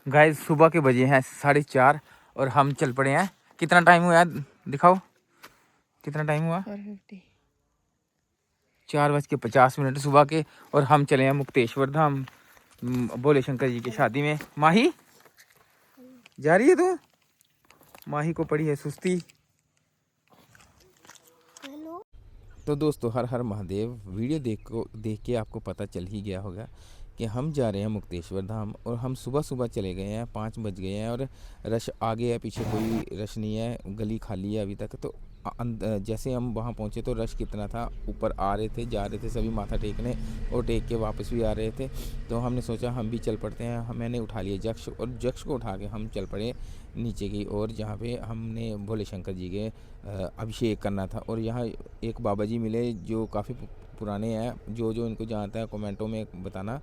Guys सुबह के बजे हैं 4:30 और हम चल पड़े हैं। कितना टाइम हुआ है दिखाओ, कितना टाइम हुआ? 4:50 सुबह के। और हम चले हैं मुक्तेश्वर धाम भोले शंकर जी की शादी में। माही जा रही है तू? माही को पड़ी है सुस्ती। तो दोस्तों हर हर महादेव। वीडियो देख के आपको पता चल ही गया होगा कि हम जा रहे हैं मुक्तेश्वर धाम और हम सुबह सुबह चले गए हैं, 5 बज गए हैं और रश आगे है, पीछे कोई रश नहीं है, गली खाली है अभी तक। तो जैसे हम वहाँ पहुँचे तो रश कितना था, ऊपर आ रहे थे, जा रहे थे सभी माथा टेकने और टेक के वापस भी आ रहे थे। तो हमने सोचा हम भी चल पड़ते हैं। मैंने उठा लिया जक्ष और जक्ष को उठा के हम चल पड़े नीचे की ओर, जहाँ पे हमने भोले शंकर जी के अभिषेक करना था। और यहाँ एक बाबा जी मिले जो काफ़ी पुराने हैं, जो इनको जानता है कमेंटों में बताना।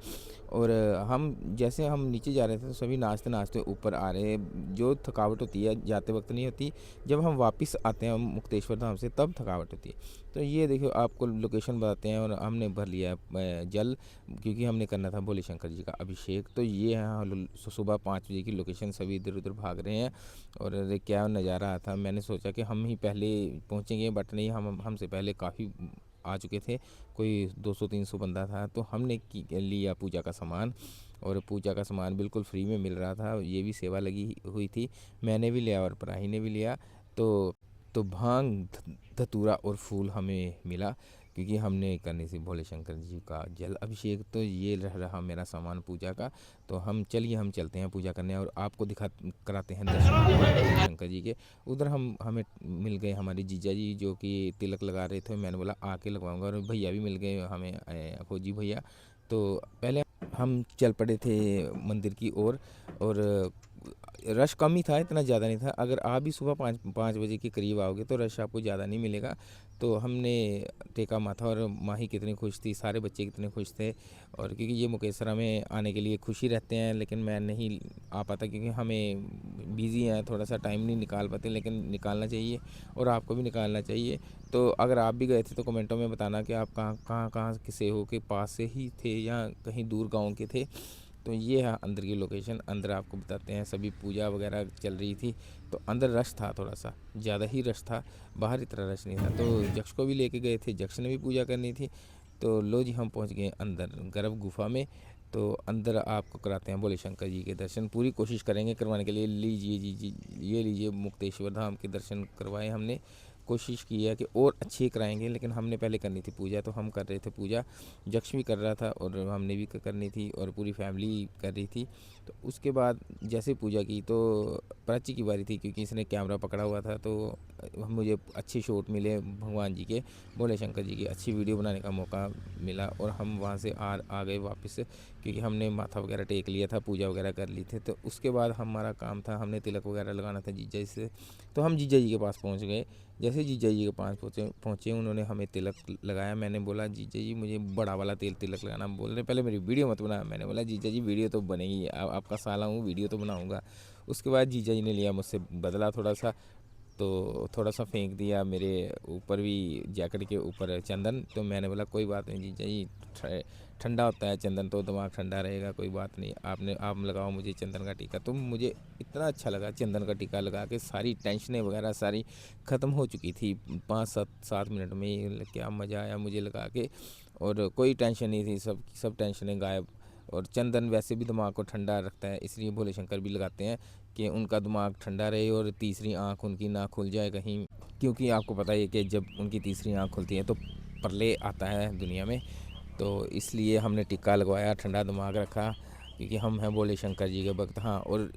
और हम जैसे हम नीचे जा रहे थे तो सभी नाचते नाचते ऊपर आ रहे। जो थकावट होती है जाते वक्त नहीं होती, जब हम वापस आते हैं मुक्तेश्वर धाम से तब थकावट होती है। तो ये देखो आपको लोकेशन बताते हैं। और हमने भर लिया है जल, क्योंकि हमने करना था भोले शंकर जी का अभिषेक। तो ये है सुबह 5 बजे की लोकेशन, सभी इधर उधर भाग रहे हैं। और क्या नज़ारा था, मैंने सोचा कि हम ही पहले पहुंचेंगे, बट नहीं, हम हमसे पहले काफ़ी आ चुके थे, कोई 200-300 बंदा था। तो हमने लिया पूजा का सामान, और पूजा का सामान बिल्कुल फ्री में मिल रहा था। ये भी सेवा लगी हुई थी, मैंने भी लिया और पराही ने भी लिया। तो भांग धतूरा और फूल हमें मिला, क्योंकि हमने करनी थी भोले शंकर जी का जल अभिषेक। तो ये रहा मेरा सामान पूजा का। तो हम चलते हैं पूजा करने और आपको कराते हैं दर्शन भोले शंकर जी के। उधर हमें मिल गए हमारे जीजा जी, जो कि तिलक लगा रहे थे। मैंने बोला आके लगवाऊंगा, और भैया भी मिल गए हमें, फौजी भैया। तो पहले हम चल पड़े थे मंदिर की ओर। और रश कम ही था, इतना ज़्यादा नहीं था। अगर आप भी सुबह 5 बजे के करीब आओगे तो रश आपको ज़्यादा नहीं मिलेगा। तो हमने टेका माथा, और माही कितनी खुश थी, सारे बच्चे कितने खुश थे। और क्योंकि ये मुकेशरा में आने के लिए खुशी रहते हैं, लेकिन मैं नहीं आ पाता क्योंकि हमें बिज़ी हैं, थोड़ा सा टाइम नहीं निकाल पाते, लेकिन निकालना चाहिए और आपको भी निकालना चाहिए। तो अगर आप भी गए थे तो कमेंटों में बताना कि आप कहाँ से हो, के पास से ही थे या कहीं दूर गाँव के थे। तो ये है अंदर की लोकेशन। अंदर आपको बताते हैं, सभी पूजा वगैरह चल रही थी। तो अंदर रश था, थोड़ा सा ज़्यादा ही रश था, बाहर इतना रश नहीं था। तो जक्ष को भी लेके गए थे, जक्ष ने भी पूजा करनी थी। तो लो जी हम पहुंच गए अंदर गर्भ गुफा में। तो अंदर आपको कराते हैं भोले शंकर जी के दर्शन, पूरी कोशिश करेंगे करवाने के लिए। लीजिए जी, ये लीजिए मुक्तेश्वर धाम के दर्शन करवाए हमने। कोशिश की है कि और अच्छे कराएंगे, लेकिन हमने पहले करनी थी पूजा, तो हम कर रहे थे पूजा। जक्ष भी कर रहा था और हमने भी करनी थी, और पूरी फैमिली कर रही थी। तो उसके बाद जैसे पूजा की तो प्राची की बारी थी, क्योंकि इसने कैमरा पकड़ा हुआ था। तो मुझे अच्छे शॉट मिले भगवान जी के, भोले शंकर जी की अच्छी वीडियो बनाने का मौका मिला। और हम वहाँ से आ गए वापस, क्योंकि हमने माथा वगैरह टेक लिया था, पूजा वगैरह कर ली थी। तो उसके बाद हमारा काम था, हमने तिलक वगैरह लगाना था जीजा जी से। तो हम जीजा जी के पास पहुँच गए। जैसे जीजा जी के पास पहुँचे उन्होंने हमें तिलक लगाया। मैंने बोला जीजा जी मुझे बड़ा वाला तिलक लगाना। बोल रहे पहले मेरी वीडियो मत बना। मैंने बोला जीजा जी वीडियो तो बनेगी, आपका साला हूँ, वीडियो तो बनाऊँगा। उसके बाद जीजा जी ने लिया मुझसे बदला थोड़ा सा, तो थोड़ा सा फेंक दिया मेरे ऊपर भी, जैकेट के ऊपर चंदन। तो मैंने बोला कोई बात नहीं जीजा जी, ठंडा होता है चंदन तो दिमाग ठंडा रहेगा, कोई बात नहीं, आप लगाओ मुझे चंदन का टीका। तो मुझे इतना अच्छा लगा चंदन का टीका लगा के, सारी टेंशनें वगैरह सारी ख़त्म हो चुकी थी 5-7 मिनट में। क्या मज़ा आया मुझे लगा के, और कोई टेंशन नहीं थी, सब टेंशनें गायब। और चंदन वैसे भी दिमाग को ठंडा रखता है, इसलिए भोले शंकर भी लगाते हैं कि उनका दिमाग ठंडा रहे और तीसरी आँख उनकी ना खुल जाए कहीं, क्योंकि आपको पता ही है कि जब उनकी तीसरी आँख खुलती है तो प्रलय आता है दुनिया में। तो इसलिए हमने टिक्का लगवाया, ठंडा दिमाग रखा, क्योंकि हम हैं भोले शंकर जी के भक्त। हाँ, और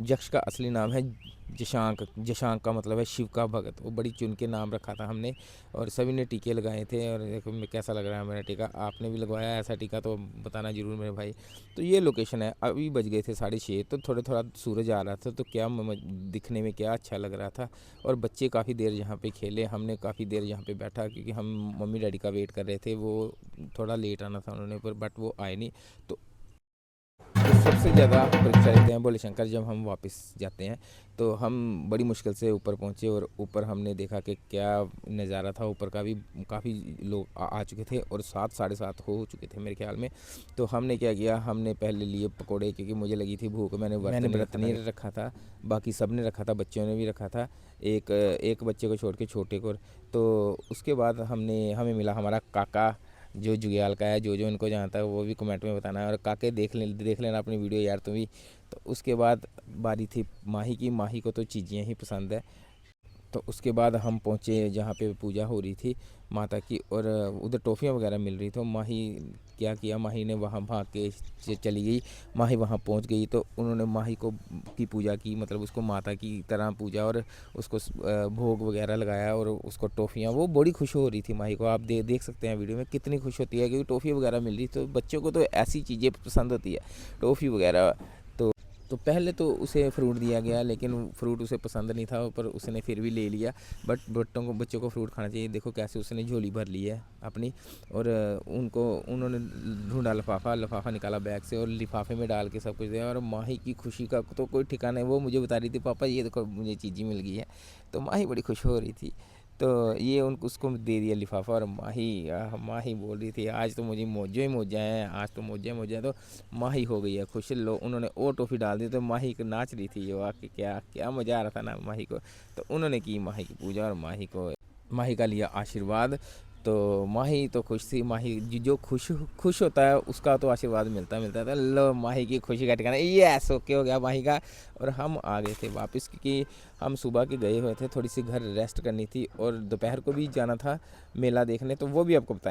जक्ष का असली नाम है जशांक। जशांक का मतलब है शिव का भगत। वो बड़ी चुन के नाम रखा था हमने, और सभी ने टीके लगाए थे। और देखो कैसा लग रहा है मेरा टीका, आपने भी लगवाया ऐसा टीका तो बताना ज़रूर मेरे भाई। तो ये लोकेशन है। अभी बज गए थे 6:30, तो थोड़ा सूरज आ रहा था, तो क्या दिखने में क्या अच्छा लग रहा था। और बच्चे काफ़ी देर यहाँ पे खेले, हमने काफ़ी देर यहाँ पे बैठा, क्योंकि हम मम्मी डैडी का वेट कर रहे थे। वो थोड़ा लेट आना था उन्होंने, पर बट वो आए नहीं। तो तो सबसे ज़्यादा परीक्षा लेते हैं भोले शंकर। जब हम वापस जाते हैं तो हम बड़ी मुश्किल से ऊपर पहुँचे और ऊपर हमने देखा कि क्या नज़ारा था। ऊपर का भी काफ़ी लोग आ चुके थे और 7 साढ़े 7 हो चुके थे मेरे ख्याल में। तो हमने क्या किया, हमने पहले लिए पकोड़े, क्योंकि मुझे लगी थी भूख। मैंने व्रत नहीं रखा था, बाकी सब ने रखा था, बच्चों ने भी रखा था, एक बच्चे को छोड़ के छोटे को। तो उसके बाद हमें मिला हमारा काका, जो जुग्याल का है। जो इनको जानता है वो भी कमेंट में बताना है, और काके देख लेना अपनी वीडियो यार तुम भी। तो उसके बाद बारी थी माही की। माही को तो चीज़ें ही पसंद है। तो उसके बाद हम पहुँचे जहाँ पे पूजा हो रही थी माता की, और उधर टॉफ़ियाँ वगैरह मिल रही। तो माही क्या किया, माही ने वहाँ भाग के चली गई। माही वहाँ पहुँच गई तो उन्होंने माही को की पूजा की, मतलब उसको माता की तरह पूजा, और उसको भोग वगैरह लगाया, और उसको टॉफ़ियाँ, वो बड़ी खुश हो रही थी माही को। आप देख सकते हैं वीडियो में कितनी खुश होती है, क्योंकि टॉफ़ी वगैरह मिल रही। तो बच्चों को तो ऐसी चीज़ें पसंद होती है, टॉफ़ी वगैरह। तो पहले तो उसे फ्रूट दिया गया, लेकिन फ्रूट उसे पसंद नहीं था, पर उसने फिर भी ले लिया। बट बच्चों को फ्रूट खाना चाहिए। देखो कैसे उसने झोली भर ली है अपनी, और उन्होंने ढूंढा लिफाफा निकाला बैग से, और लिफाफे में डाल के सब कुछ दिया। और माही की खुशी का तो कोई ठिकाना नहीं। वो मुझे बता रही थी, पापा ये देखो मुझे चीज़ी मिल गई है। तो माही बड़ी खुश हो रही थी। तो ये उनको उसको दे दिया लिफाफा, और माही बोल रही थी आज तो मुझे मौजें ही मौजें हैं, आज तो मौजें मौजें हैं। तो माही हो गई है खुश। उन्होंने और टॉफ़ी डाल दी, तो माही को नाच रही थी। वाह कि क्या क्या मज़ा आ रहा था ना माही को। तो उन्होंने की माही की पूजा, और माही का लिया आशीर्वाद। तो माही तो खुश थी। माही जो खुश होता है उसका तो आशीर्वाद मिलता है। तो लो माही की खुशी का ठिकाना यस ओके हो गया माही का। और हम आ गए थे वापस, क्योंकि हम सुबह के गए हुए थे, थोड़ी सी घर रेस्ट करनी थी, और दोपहर को भी जाना था मेला देखने। तो वो भी आपको बताएं।